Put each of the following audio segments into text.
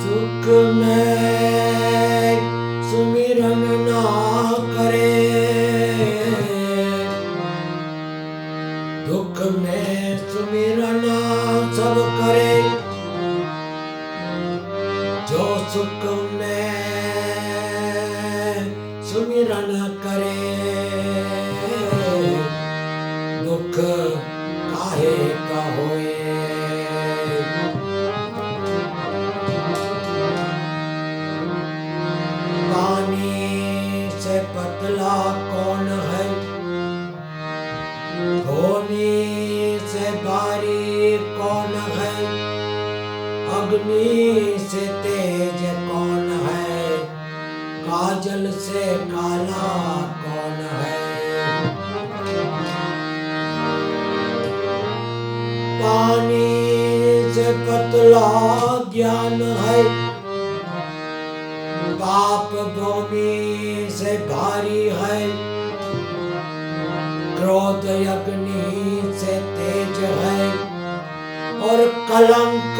सुख में सुमिरन ना करे, दुख में सुमिरन सब करे। जो सुख में सुमिरन करे, दुख काहे का होए। पानी से पतला कौन है, धोनी से भारी कौन है, अग्नि से तेज कौन है, काजल से काला कौन है। पानी से पतला ज्ञान है, पाप भूमि से भारी है, क्रोध अग्नि से तेज है, और कलंक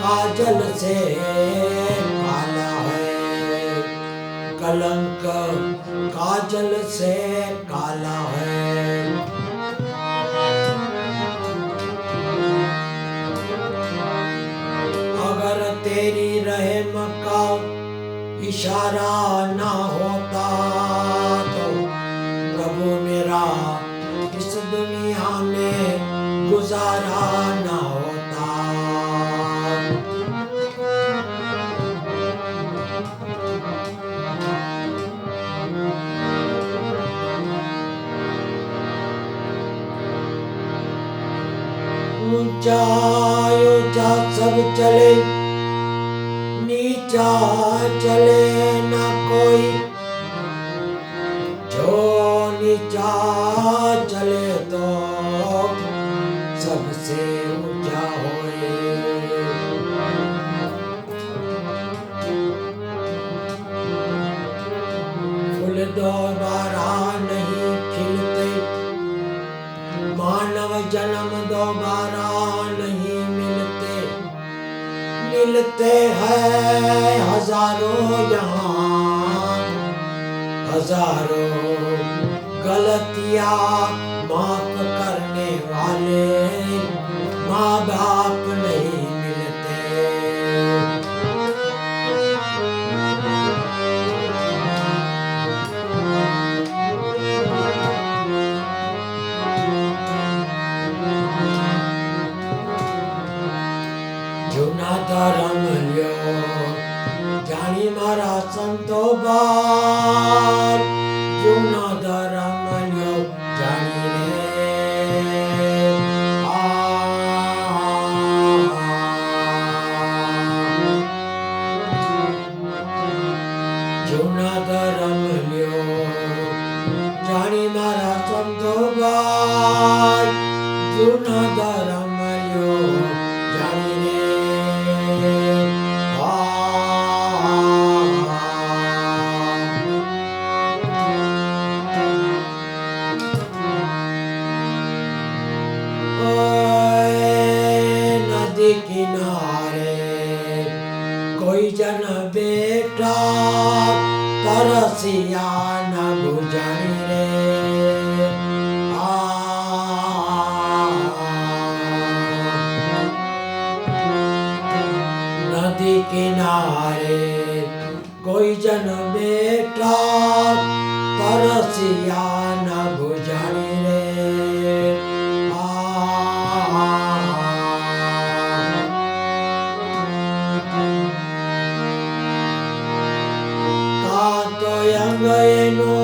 काजल से काला है, कलंक काजल से काला है। अगर तेरी रहम का इशारा ना होता तो प्रभु मेरा इस दुनिया में गुजारा ना होता। ऊंचा ऊंचा सब चले, नीचा चले ना कोई, जो नीचा चले तो सबसे ऊंचा होए। फूल दोबारा नहीं खिलते, मानव जन्म दोबारा नहीं मिलते, मिलते हैं हजारों यहाँ, हजारों गलतियाँ माफ करने वाले माँ बाप नहीं मिलते। जूना धर्म ल्यो जानी मारा संतो बार, जूना धर्म ल्यो जानी रे जूना धर्म ल्यो जानी मारा संतो बार, जूना धर्म ल्यो जानी रे। नदी किनारे कोई जन बेटा, तरसिया न बुझाई रे। नदी किनारे कोई जन बेटा, तरसिया न बुझाई रे। अंगेनो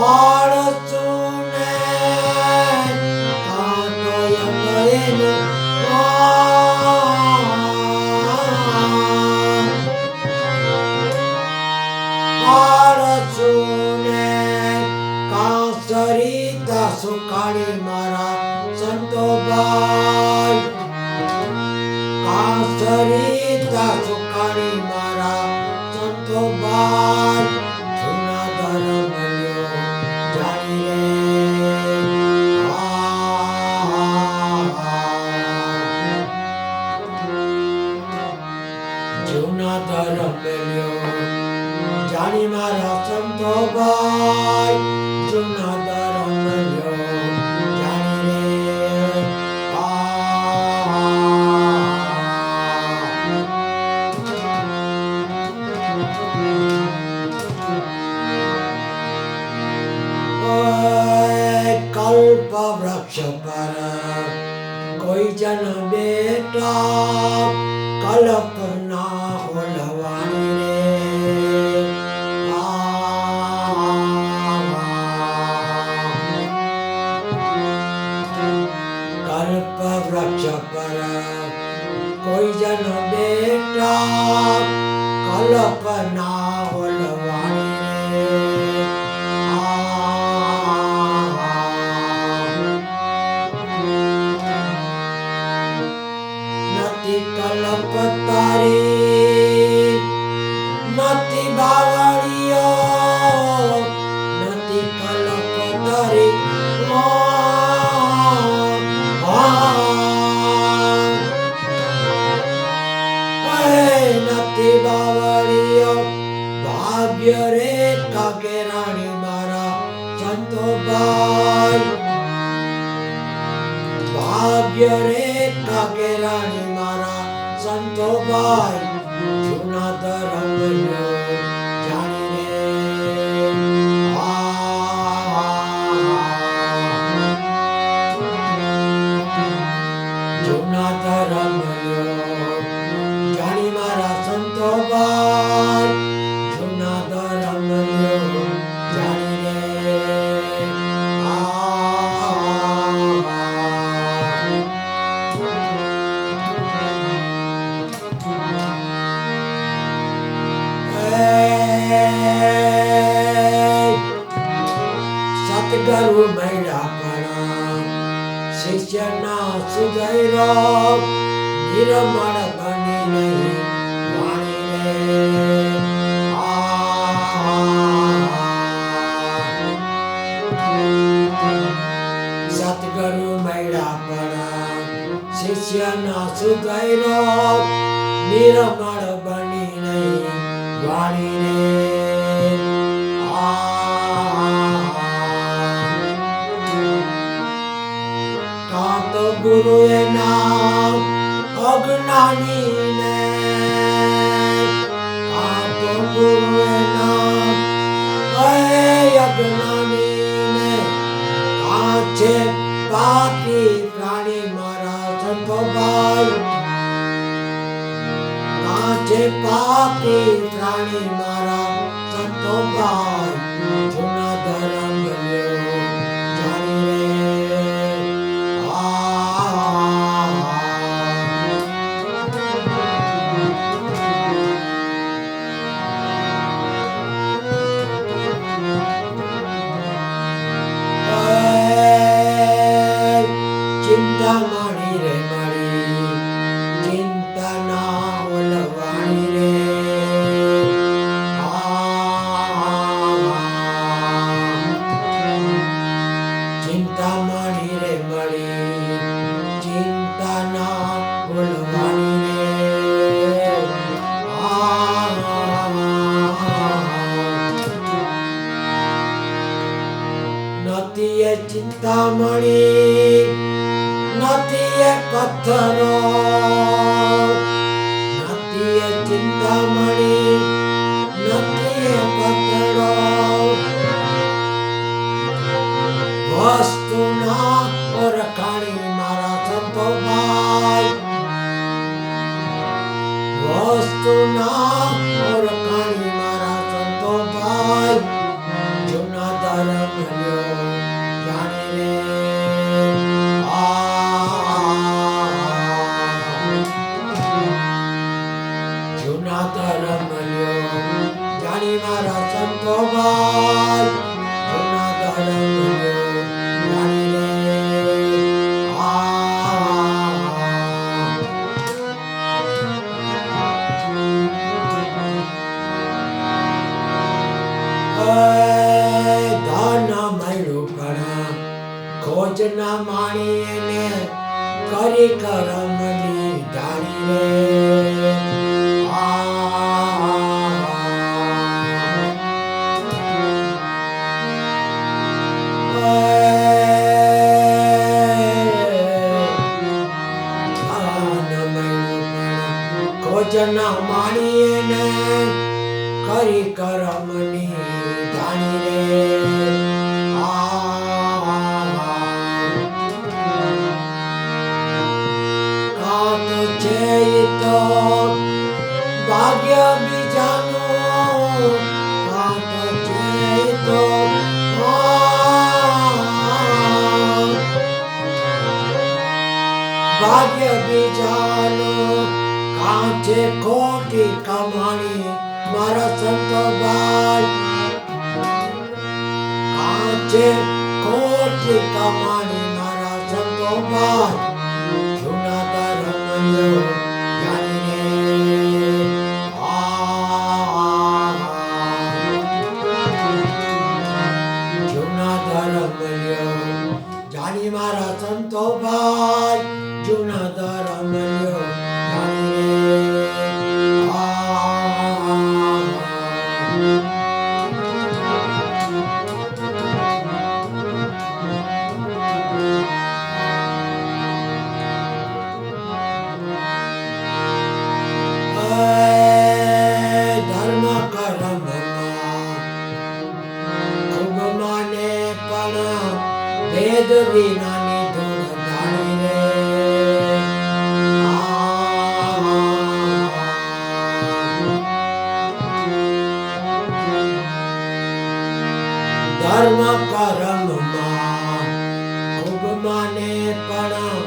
आड़सुने, कांतो अंगेनो आड़सुने, कांसरिता सुखाड़ी मारा संतो बाई, कांसरिता सुखाड़ी मारा संतो बाई। जूना धर्म ल्यो जानी रे જૂના ધર્મ મેલ્યો જાણી મારા સંતો ભાઈ જૂના ધર્મ મેલ્યો જાણી રે કલ્પ વૃક્ષ પર કોઈ જન બેટા કલ્પના ઓલવાણી રે કલ્પ વૃક્ષ પર કોઈ જન બેટા કલ્પના ઓલવાણી રે કલપ તારી નથી બાવળીઓ નથી કલપ તારી નથી બાવળીઓ ભાગ્ય રે કાકે રાણી મારા સંતો ભાઈ ભાગ્ય રે કાકે રાણી મારા સંતો ભાઈ જૂના ધર્મ જાણી રે જૂના ધર્મ જાણી મારા સંતો ભાઈ જૂના ધર્મ જાણી રે સતગુરુ મળ્યા પણ શિષ્યના સુધૈરો નિર્મળ બની નહીં વાણી રે સતગુરુ મળ્યા પણ શિષ્યના સુધૈરો નિર્મળ બની નહીં વાણી રે ગુરુ નામ અજ્ઞાની ને આ ગુરુ નામ અજ્ઞાની ને આ છે પાપી પ્રાણી મારા સંતો ભાઈ આ છે પાપી પ્રાણી મારા સંતો ભાઈ જૂના ધર્મ જાણી રે ચિંતા માણી રે મારી ચિંતા ના ઓલવાણી રે ચિંતા માણી રે મારી ચિંતા ના ઓલવાણી રે નથી એ ચિંતા મળી નથી એ પથ્થરો નથી એ ચિંતા મળી નથી એ પથ્થરો વસ્તુના ઓળખાણી મારા સંતો ભાઈ વસ્તુના ઓળખાણી મારા સંતો ભાઈ જૂના ધર્મ જાણી રે જૂના ધર્મ જાણી મારા સંતો ભાઈ જૂના ધર્મ જાણી રે ખોજ ના માણી ને કરી કરમની ધારી રે ભોજન માણીને કરી કરમની જાણી રે કાત છે તો ભાગ્ય બીજાનું કાત છે તો ભાગ્ય બીજાનું કાંચે ખોટી કમાણી મારા સંતો ભાઈ કાંચે ખોટી કમાણી મારા સંતો ભાઈ જૂના ધર્મયો જાણીને જૂના ધર્મયો જાણી મારા સંતો ભાઈ જૂના ધર્મયો ધર્મ કરમ ખૂબ માને પણ ભેદ વિનાની ધૂળ ધાણી રે ધર્મ કરમમાં ખૂબ માને પણ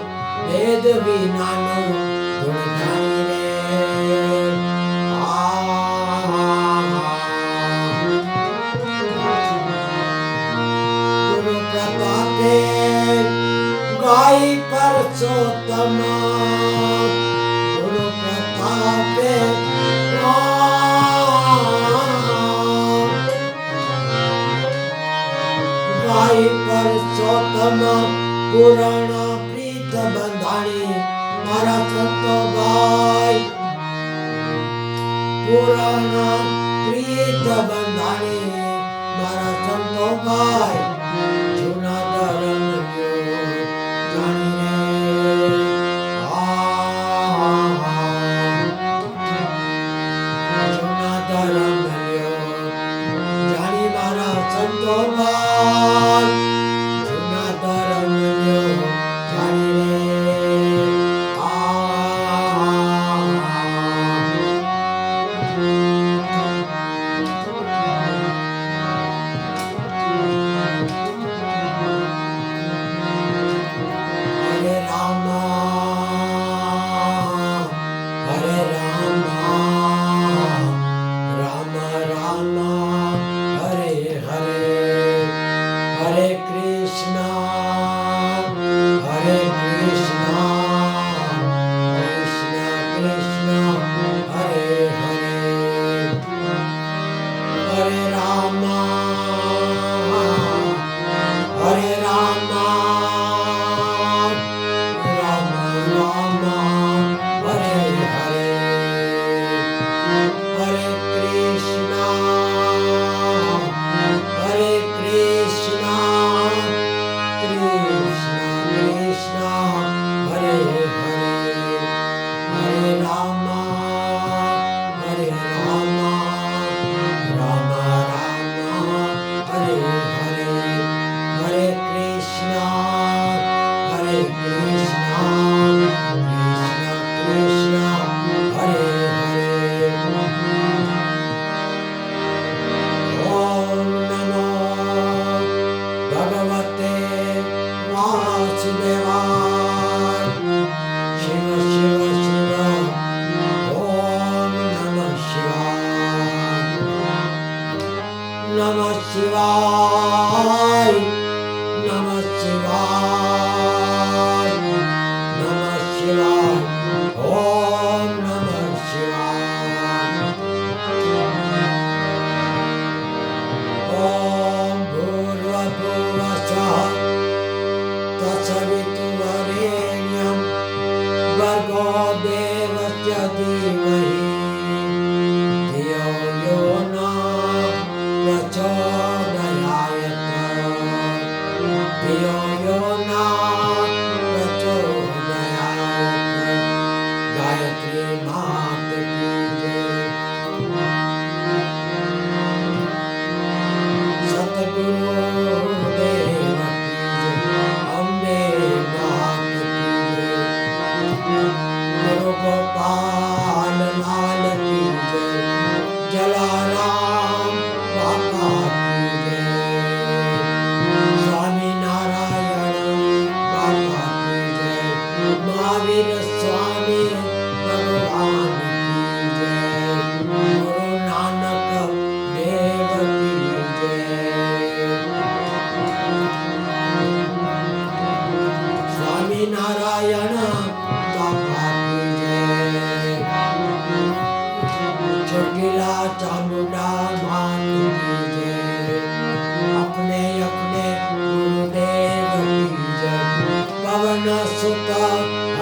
ભેદ વિનાનું ધૂળ ધાણી રે ગુરુ પ્રતાપે ગાય પરસોત્તમ ગુરુ પ્રતાપે ગાય પરસોત્તમ પુરાણ પ્રીત બંધાણી મારા સંતો ભાઈ પુરાણ પ્રીત બંધાણી મારા સંતો ભાઈ જૂના ધર્મ જાણીને જૂના ધર્મ જાણી મારા સંતો ભાઈ જૂના ધર્મ જાણીને गायत्री मात સુતા